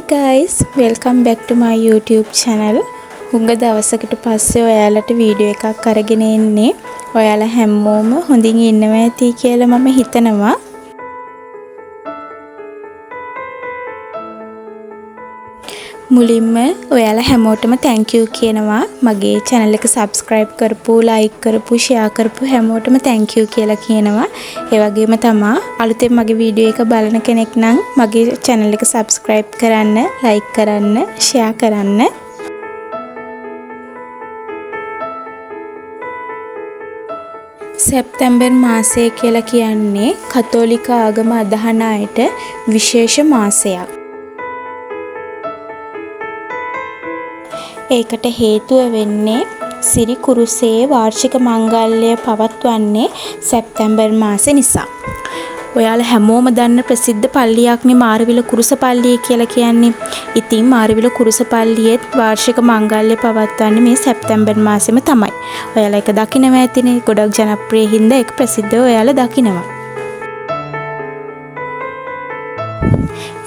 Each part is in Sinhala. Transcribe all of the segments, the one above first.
Hi guys, welcome back to my YouTube channel. හුඟ දවසකට පස්සේ ඔයාලට වීඩියෝ එකක් අරගෙන එන්නේ. ඔයාලා හැමෝම හොඳින් ඉන්නවා ඇති කියලා මම හිතනවා. මුලින්ම ඔයාලා හැමෝටම thank you කියනවා. මගේ channel එක subscribe කරපු, like කරපු, share කරපු හැමෝටම thank you කියලා කියනවා. ඒ වගේම තමයි අලුතෙන් මගේ වීඩියෝ එක බලන කෙනෙක් නම් මගේ channel එක subscribe කරන්න, like කරන්න, share කරන්න. සැප්තැම්බර් මාසය කියලා කියන්නේ කතෝලික ආගම අදහන අයට විශේෂ මාසයක්. ඒකට හේතුව වෙන්නේ සිරි කුරුසේ වාර්ෂික මංගල්‍ය පවත්වන්නේ සැප්තැම්බර් මාසේ නිසා. ඔයාලා හැමෝම දන්න ප්‍රසිද්ධ පල්ලියක්නේ මාරවිල කුරුස පල්ලිය කියලා කියන්නේ. ඉතින් මාරවිල කුරුස පල්ලියේත් වාර්ෂික මංගල්‍ය පවත්වන්නේ මේ සැප්තැම්බර් මාසෙම තමයි. ඔයාලා ඒක දකිනවා ඇතිනේ. ගොඩක් ජනප්‍රිය හින්දා ඒක ප්‍රසිද්ධව ඔයාලා දකිනවා.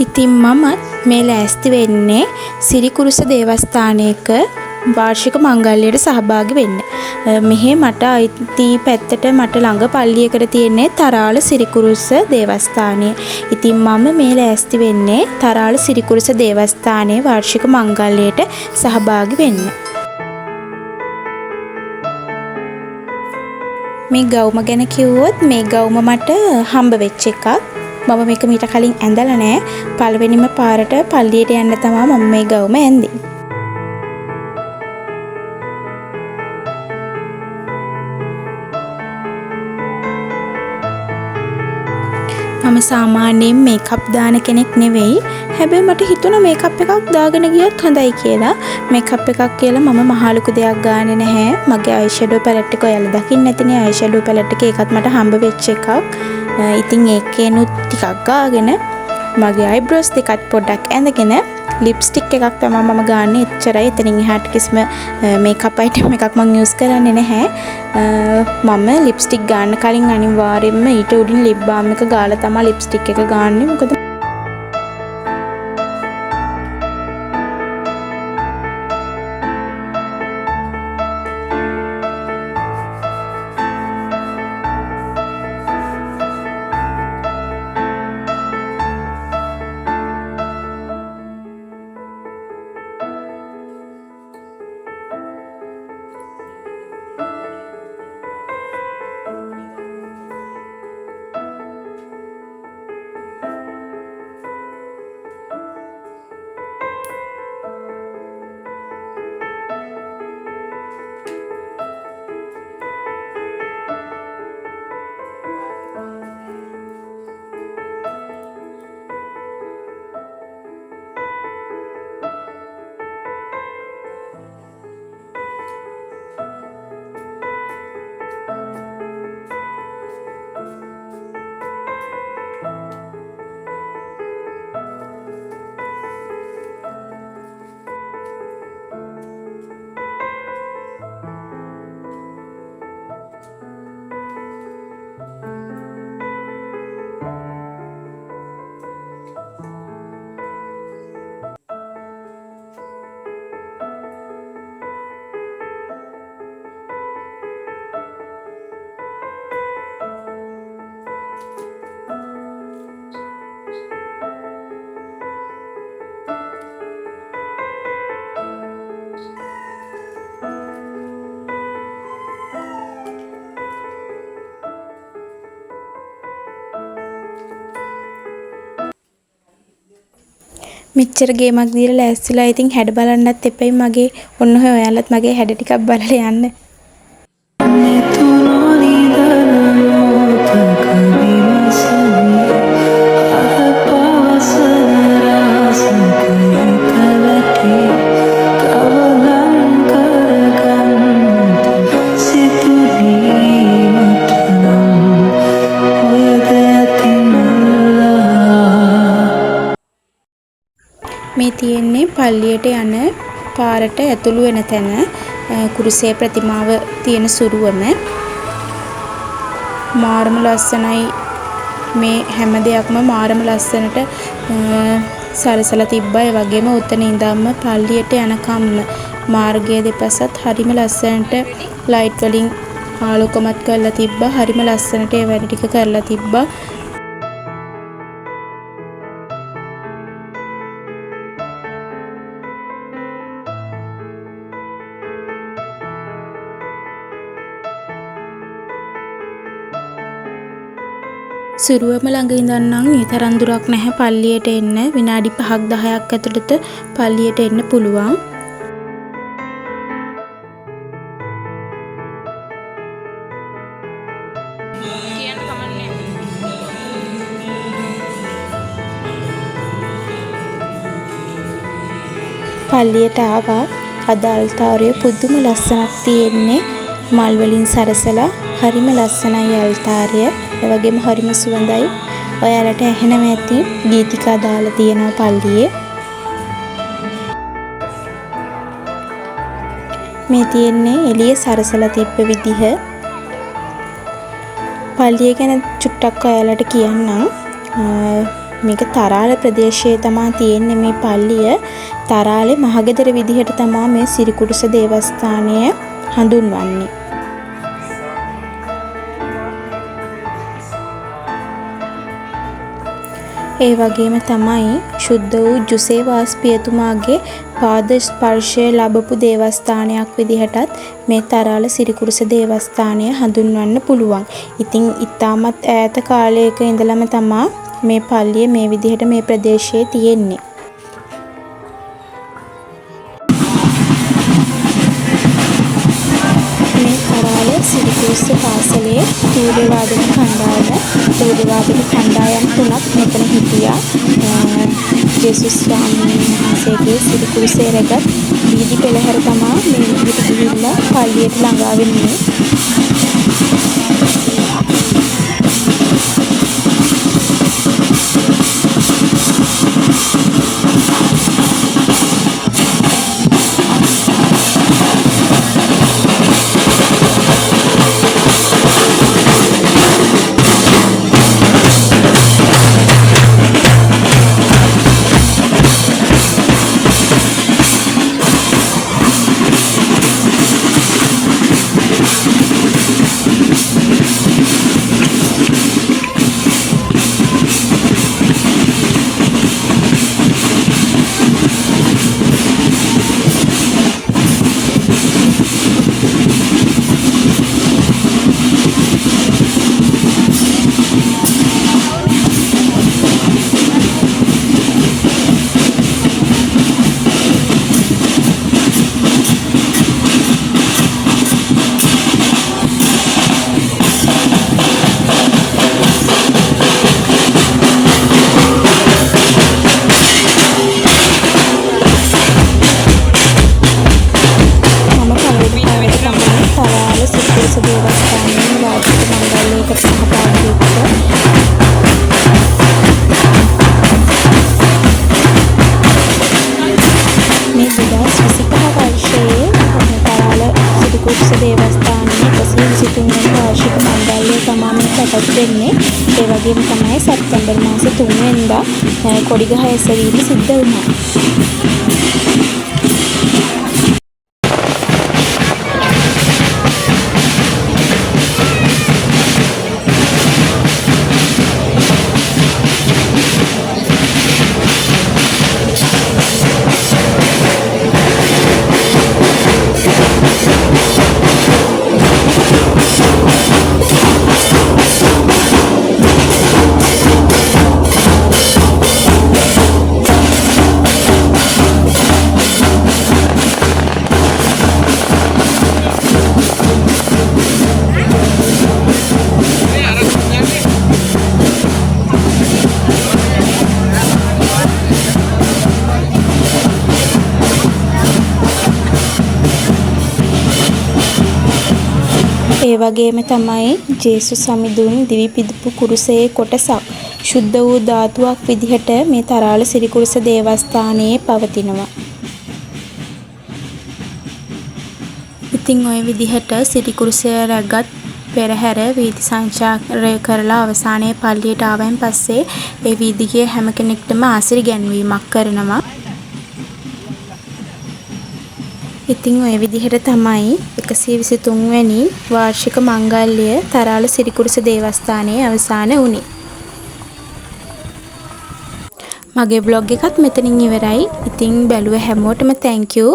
ඉතින් මම මේ ලෑස්ති වෙන්නේ සිරිකුරුස දේවස්ථානයක වාර්ෂික මංගල්‍යයට සහභාගී වෙන්න. මෙහි මට අයිති පැත්තට මට ළඟ පල්ලියකට තියෙන්නේ තරාල සිරිකුරුස දේවස්ථානය. ඉතින් මම මේ ලෑස්ති වෙන්නේ තරාල සිරිකුරුස දේවස්ථානයේ වාර්ෂික මංගල්‍යයට සහභාගී වෙන්න. මේ ගවුම ගැන කිව්වොත් මේ ගවුම මට හම්බ වෙච්ච එකක්. මම මේක මීට කලින් ඇඳලා නැහැ. පළවෙනිම පාරට පල්ලියට යන්න තමයි මම මේ ගවුම ඇඳේ. මම සාමාන්‍යයෙන් මේකප් දාන කෙනෙක් නෙවෙයි. හැබැයි මට හිතුණා මේකප් එකක් දාගෙන ගියොත් හොඳයි කියලා. මේකප් එකක් කියලා මම මහ ලොකු දෙයක් ගානේ නැහැ. මගේ අයිෂැඩෝ පැලට් එක ඔයාලා දකින්න ඇතිනේ. අයිෂැඩෝ පැලට් එක ඒකත් මට හම්බ වෙච්ච එකක්. ඉතින් ඒකේනුත් ටිකක් ගාගෙන මගේ අයිබ්‍රෝස් දෙකත් පොඩ්ඩක් ඇඳගෙන ලිප්ස්ටික් එකක් තමයි මම ගාන්නේ. එච්චරයි. එතනින් එහාට කිසිම මේකප් අයිටම් එකක් මම යූස් කරන්නේ නැහැ. මම ලිප්ස්ටික් ගන්න කලින් අනිවාර්යයෙන්ම ඊට උඩින් ලිප් බාම් එක ගාලා තමයි ලිප්ස්ටික් එක ගාන්නේ. මොකද මෙච්චර ගේමක් දීලා ලෑස්තිලා ඉතින් හැඩ බලන්නත් එපයි මගේ. ඔන්න ඔය ඔයාලත් මගේ හැඩ ටිකක් බලලා යන්න. මේ තියෙන්නේ පල්ලියට යන පාරට ඇතුළු වෙන තැන කුරුසේ ප්‍රතිමාව තියෙන සුරුවම. මාරම ලස්සනයි මේ හැම දෙයක්ම මාරම ලස්සනට සරසලා තිබ්බා. ඒ වගේම උතන ඉඳන්ම පල්ලියට යනකම්ම මාර්ගයේ දෙපසත් හරිම ලස්සනට ලයිට් වලින් ආලෝකමත් කරලා තිබ්බා. හරිම ලස්සනට ඒ වැඩ ටික කරලා තිබ්බා. සිරුවම ළඟ ඉඳන් නම් මේ තරම් දුරක් නැහැ පල්ලියට එන්න. විනාඩි 5ක් 10ක් ඇතුළත පල්ලියට එන්න පුළුවන්. පල්ලියට ආවා. අද අල්තාරය පුදුම ලස්සනක් තියෙන්නේ. මල් වලින් සරසලා හරිම ලස්සනයි අල්තාරය. ඒ වගේම හරිම සුවඳයි. ඔයාලට ඇහෙනව ඇති ගීතිකා දාලා තියෙනවා පල්ලියේ. මේ තියෙන්නේ එළිය සරසලා තිබ්බ විදිහ. පල්ලිය ගැන චුට්ටක් ඔයාලට කියන්නම්. මේක තරාල ප්‍රදේශයේ තමයි තියෙන්නේ මේ පල්ලිය. තරාලේ මහගෙදර විදිහට තමයි මේ සිරිකුරුස දේවස්ථානය හඳුන්වන්නේ. ඒ වගේම තමයි ශුද්ධ වූ ජුසේවාස් පියතුමාගේ පාද ස්පර්ශය ලැබපු දේවස්ථානයක් විදිහටත් මේ තරාල සිරිකුරුස දේවස්ථානය හඳුන්වන්න පුළුවන්. ඉතින් ඉතාමත් ඈත කාලයක ඉඳලම තමයි මේ පල්ලිය මේ විදිහට මේ ප්‍රදේශයේ තියෙන්නේ. මේ තරාල සිරිකුරුස පාසලේ තූර්ය වාදන කණ්ඩායම් තුනක් මෙතන හිටියා. ජේසුස් ස්වාමීන් වහන්සේගේ සිරිකුරුසේ රැගත් වීදි පෙළහැර තමයි මේ විදිහට ගිහිල්ලා පල්ලියට ළඟා වෙන්නේ. ඒ වගේම තමයි සැප්තැම්බර් මාසේ 3 වෙනිදා කොඩිගහ එසවීම සිද්ධ වුණා. ඒ වගේම තමයි ජේසුස් සමිඳුන් දිවි පිදුපු කුරුසයේ කොටසක් ශුද්ධ වූ ධාතුවක් විදිහට මේ තරාල සිරිකුරුස දේවස්ථානයේ පවතිනවා. ඉතින් ওই විදිහට සිරිකුරුසය රැගත් පෙරහැර වීදි සංචාරය කරලා අවසානයේ පල්ලියට ආවයින් පස්සේ ඒ වීදිකේ හැම කෙනෙක්ටම ආසිරි ගැන්වීමක් කරනවා. ඉතින් ওই විදිහට තමයි 123 වෙනි වාර්ෂික මංගල්‍ය තරාල සිරිකුරුස දේවස්ථානයේ අවසාන වුණේ. මගේ vlog එකත් මෙතනින් ඉවරයි. ඉතින් බැලුව හැමෝටම thank you.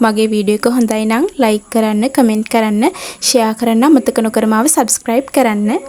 මගේ වීඩියෝ එක හොඳයි නම් like කරන්න, comment කරන්න, share කරන්න අමතක නොකර මාව subscribe කරන්න.